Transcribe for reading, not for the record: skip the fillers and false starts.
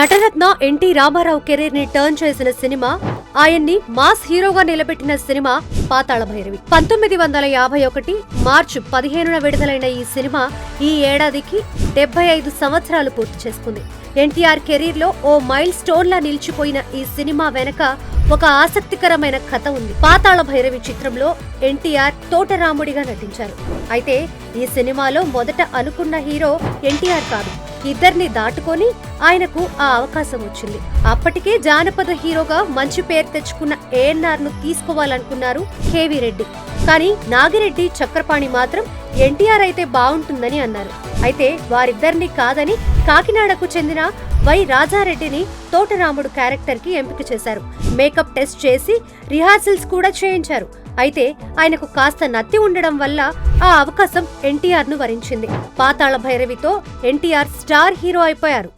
Nataratna NT Ramarao career ని turn చేసిన cinema, ఆయన్ని మాస్ హీరోగా నిలబెట్టిన సినిమా పాతాళ భైరవి. 1951 మార్చి 15న విడుదలైన ఈ సినిమా ఈ ఏడాదికి 75 సంవత్సరాలు పూర్తి చేసుకుంది. ఎన్టీఆర్ కెరీర్ లో ఓ మైల్ స్టోన్ లా నిలిచిపోయిన ఈ సినిమా వెనక ఒక ఆసక్తికరమైన కథ ఉంది. పాతాళ భైరవి చిత్రంలో ఎన్టీఆర్ తోటరాముడిగా నటించారు. అయితే ఈ సినిమాలో మొదట అనుకున్న హీరో ఎన్టీఆర్ కాదు, ఇద్దరిని దాటుకొని ఆయనకు ఆ అవకాశం వచ్చింది. అప్పటికే జానపద హీరోగా మంచి పేరు తెచ్చుకున్న ఏఎన్ఆర్ ను తీసుకోవాలనుకున్నారు కేవీ రెడ్డి. కానీ నాగిరెడ్డి, చక్రపాణి మాత్రం ఎన్టీఆర్ అయితే బాగుంటుందని అన్నారు. అయితే వారిద్దరిని కాదని కాకినాడకు చెందిన వై రాజారెడ్డిని తోటరాముడు క్యారెక్టర్ కి ఎంపిక చేశారు. మేకప్ టెస్ట్ చేసి రిహార్సల్స్ కూడా చేయించారు. అయితే ఆయనకు కాస్త నత్తి ఉండడం వల్ల ఆ అవకాశం ఎన్టీఆర్ ను వరించింది. పాతాళ భైరవితో ఎన్టీఆర్ స్టార్ హీరో అయిపోయారు.